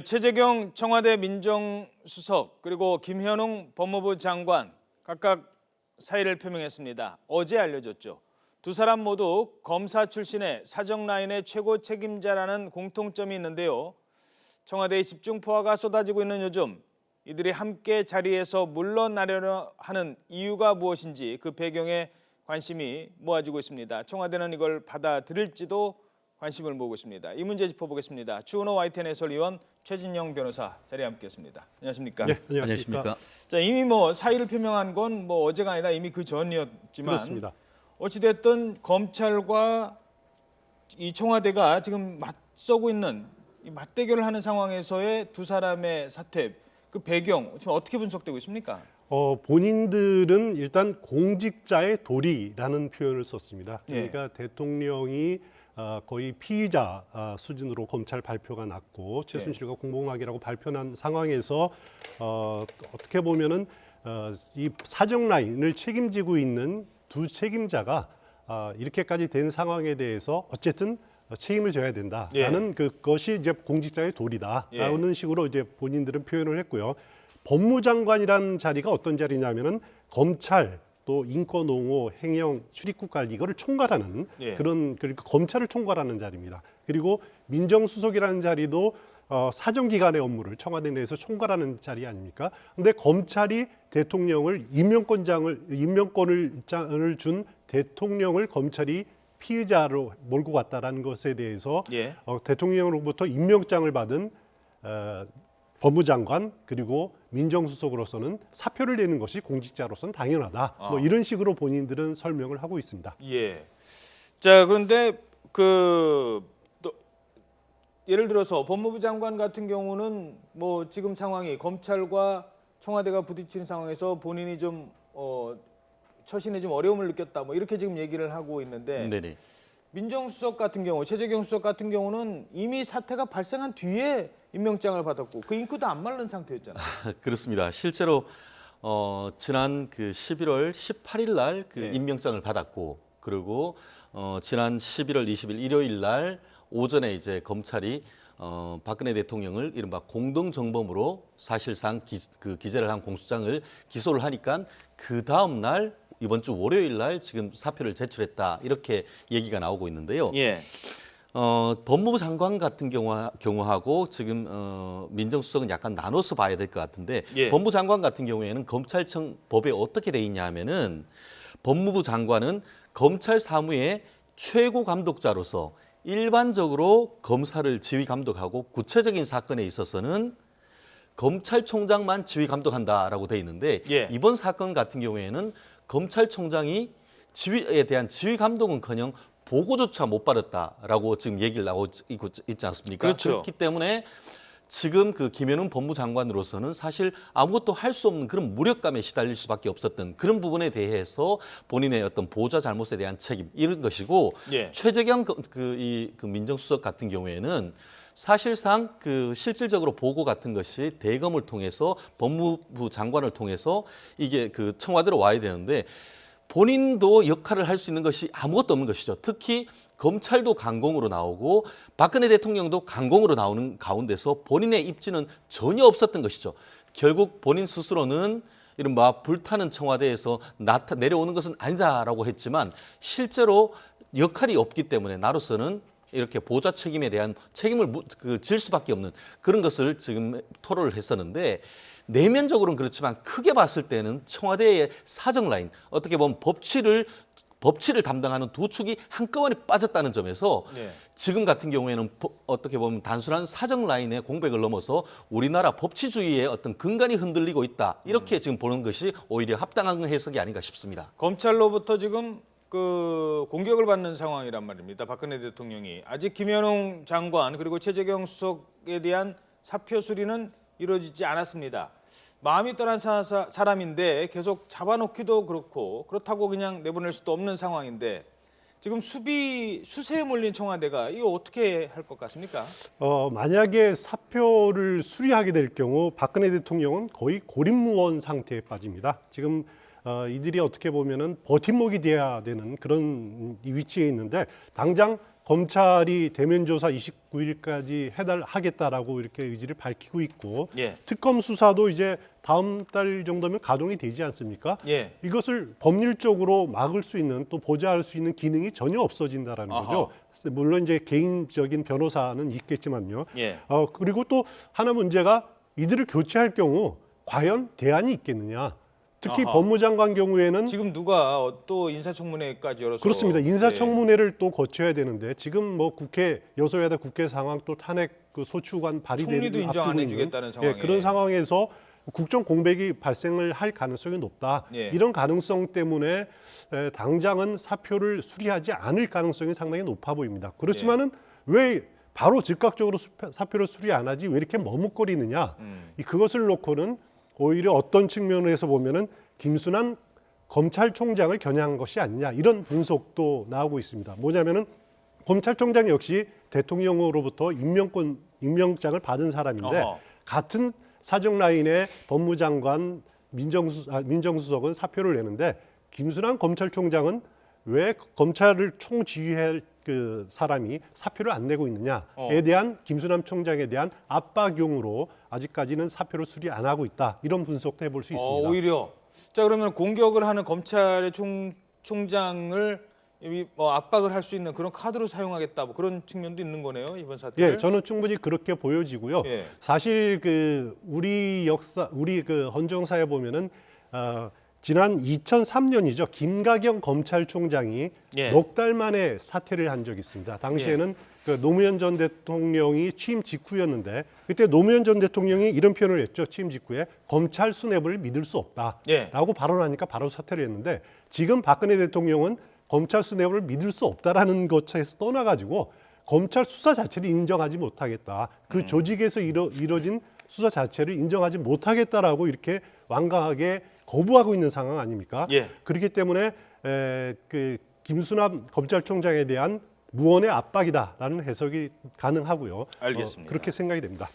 최재경 청와대 민정수석 그리고 김현웅 법무부 장관 각각 사의를 표명했습니다. 어제 알려졌죠. 두 사람 모두 검사 출신의 사정 라인의 최고 책임자라는 공통점이 있는데요. 청와대의 집중 포화가 쏟아지고 있는 요즘 이들이 함께 자리에서 물러나려는 하는 이유가 무엇인지 그 배경에 관심이 모아지고 있습니다. 청와대는 이걸 받아들일지도 관심을 모으고 있습니다. 이 문제 짚어보겠습니다. 추은호 YTN 해설위원 최진영 변호사 자리에 함께했습니다. 안녕하십니까? 네, 안녕하십니까? 자, 이미 사의를 표명한 건 어제가 아니라 이미 그 전이었지만 그렇습니다. 어찌됐든 검찰과 이 청와대가 지금 맞서고 있는 이 맞대결을 하는 상황에서의 두 사람의 사퇴 그 배경 지금 어떻게 분석되고 있습니까? 본인들은 일단 공직자의 도리라는 표현을 썼습니다. 예. 그러니까 대통령이 거의 피의자 수준으로 검찰 발표가 났고 최순실과 공범학이라고 발표한 상황에서 어떻게 보면은 이 사정 라인을 책임지고 있는 두 책임자가 이렇게까지 된 상황에 대해서 어쨌든 책임을 져야 된다라는 그것이 이제 공직자의 도리다라는 식으로 이제 본인들은 표현을 했고요. 법무장관이라는 자리가 어떤 자리냐면은 검찰 또 인권 옹호, 행정, 출입국 관리 이거를 총괄하는 그러니까 검찰을 총괄하는 자리입니다. 그리고 민정수석이라는 자리도 사정기관의 업무를 청와대 내에서 총괄하는 자리 아닙니까? 근데 검찰이 대통령을 임명권을 준 대통령을 검찰이 피의자로 몰고 갔다라는 것에 대해서 대통령으로부터 임명장을 받은 법무장관 그리고 민정수석으로서는 사표를 내는 것이 공직자로서는 당연하다. 이런 식으로 본인들은 설명을 하고 있습니다. 예. 자, 그런데 또 예를 들어서 법무부 장관 같은 경우는 지금 상황이 검찰과 청와대가 부딪힌 상황에서 본인이 좀 처신에 좀 어려움을 느꼈다. 이렇게 지금 얘기를 하고 있는데 네네. 민정수석 같은 경우, 최재경 수석 같은 경우는 이미 사태가 발생한 뒤에 임명장을 받았고 그 인구도 안 마른 상태였잖아요. 그렇습니다. 실제로 지난 그 11월 18일 날 그 임명장을 받았고 그리고 지난 11월 20일 일요일 날 오전에 이제 검찰이 박근혜 대통령을 이른바 공동정범으로 사실상 기재를 한 공소장을 기소를 하니까 그 다음 날 이번 주 월요일 날 지금 사표를 제출했다 이렇게 얘기가 나오고 있는데요. 법무부 장관 같은 경우하고 지금 민정수석은 약간 나눠서 봐야 될 것 같은데 법무부 장관 같은 경우에는 검찰청 법에 어떻게 돼 있냐 하면은 법무부 장관은 검찰 사무의 최고 감독자로서 일반적으로 검사를 지휘 감독하고 구체적인 사건에 있어서는 검찰총장만 지휘 감독한다라고 돼 있는데 이번 사건 같은 경우에는 검찰총장이 지휘에 대한 지휘 감독은커녕 보고조차 못 받았다라고 지금 얘기를 나오고 있지 않습니까? 그렇죠. 그렇기 때문에 지금 그 김현웅 법무장관으로서는 사실 아무것도 할 수 없는 그런 무력감에 시달릴 수밖에 없었던 그런 부분에 대해서 본인의 어떤 보좌 잘못에 대한 책임 이런 것이고 최재경 그 민정수석 같은 경우에는 사실상 그 실질적으로 보고 같은 것이 대검을 통해서 법무부 장관을 통해서 이게 그 청와대로 와야 되는데 본인도 역할을 할 수 있는 것이 아무것도 없는 것이죠. 특히 검찰도 강공으로 나오고 박근혜 대통령도 강공으로 나오는 가운데서 본인의 입지는 전혀 없었던 것이죠. 결국 본인 스스로는 이른바 불타는 청와대에서 내려오는 것은 아니다라고 했지만 실제로 역할이 없기 때문에 나로서는 이렇게 보좌 책임에 대한 책임을 질 수밖에 없는 그런 것을 지금 토로를 했었는데 내면적으로는 그렇지만 크게 봤을 때는 청와대의 사정 라인 어떻게 보면 법치를 담당하는 두 축이 한꺼번에 빠졌다는 점에서 지금 같은 경우에는 어떻게 보면 단순한 사정 라인의 공백을 넘어서 우리나라 법치주의의 어떤 근간이 흔들리고 있다 이렇게 지금 보는 것이 오히려 합당한 해석이 아닌가 싶습니다. 검찰로부터 지금 공격을 받는 상황이란 말입니다. 박근혜 대통령이 아직 김현웅 장관 그리고 최재경 수석에 대한 사표 수리는 이루어지지 않았습니다. 마음이 떠난 사람인데 계속 잡아놓기도 그렇다고 그냥 내보낼 수도 없는 상황인데 지금 수세에 몰린 청와대가 이거 어떻게 할 것 같습니까? 만약에 사표를 수리하게 될 경우 박근혜 대통령은 거의 고립무원 상태에 빠집니다. 지금 이들이 어떻게 보면은 버팀목이 돼야 되는 그런 위치에 있는데 당장 검찰이 대면 조사 29일까지 하겠다라고 이렇게 의지를 밝히고 있고 예. 특검 수사도 이제 다음 달 정도면 가동이 되지 않습니까? 예. 이것을 법률적으로 막을 수 있는 또 보좌할 수 있는 기능이 전혀 없어진다라는 아하. 거죠. 물론 이제 개인적인 변호사는 있겠지만요. 예. 그리고 또 하나 문제가 이들을 교체할 경우 과연 대안이 있겠느냐? 특히 아하. 법무장관 경우에는 지금 누가 또 인사청문회까지 열어서 그렇습니다. 예. 인사청문회를 또 거쳐야 되는데 지금 뭐 국회 여소야대 국회 상황 또 탄핵 그 소추관 발의되는 총리도 인정 안 해주겠다는 상황에 그런 상황에서 국정 공백이 발생을 할 가능성이 높다. 예. 이런 가능성 때문에 당장은 사표를 수리하지 않을 가능성이 상당히 높아 보입니다. 그렇지만은 왜 바로 즉각적으로 사표를 수리 안 하지 왜 이렇게 머뭇거리느냐? 그것을 놓고는 오히려 어떤 측면에서 보면은 김순환 검찰총장을 겨냥한 것이 아니냐 이런 분석도 나오고 있습니다. 뭐냐면은 검찰총장 역시 대통령으로부터 임명장을 받은 사람인데 어허. 같은 사정 라인의 법무장관 민정수석은 사표를 내는데 김순환 검찰총장은 왜 검찰을 총지휘할 그 사람이 사표를 안 내고 있느냐에 대한 김순환 총장에 대한 압박용으로 아직까지는 사표를 수리 안 하고 있다. 이런 분석도 해볼 수 있습니다. 오히려 자 그러면 공격을 하는 검찰의 총장을 뭐 압박을 할 수 있는 그런 카드로 사용하겠다 뭐 그런 측면도 있는 거네요 이번 사태를. 예, 저는 충분히 그렇게 보여지고요. 예. 사실 그 우리 그 헌정사에 보면은 지난 2003년이죠. 김가경 검찰총장이 예. 넉 달 만에 사퇴를 한 적이 있습니다. 당시에는 그 노무현 전 대통령이 취임 직후였는데 그때 노무현 전 대통령이 이런 표현을 했죠. 취임 직후에 검찰 수뇌부를 믿을 수 없다라고 예. 발언하니까 바로 사퇴를 했는데 지금 박근혜 대통령은 검찰 수뇌부를 믿을 수 없다라는 것에서 떠나가지고 검찰 수사 자체를 인정하지 못하겠다. 그 조직에서 이뤄진 수사 자체를 인정하지 못하겠다라고 이렇게 완강하게 거부하고 있는 상황 아닙니까? 예. 그렇기 때문에 그 김순환 검찰총장에 대한 무언의 압박이다라는 해석이 가능하고요. 알겠습니다. 그렇게 생각이 됩니다.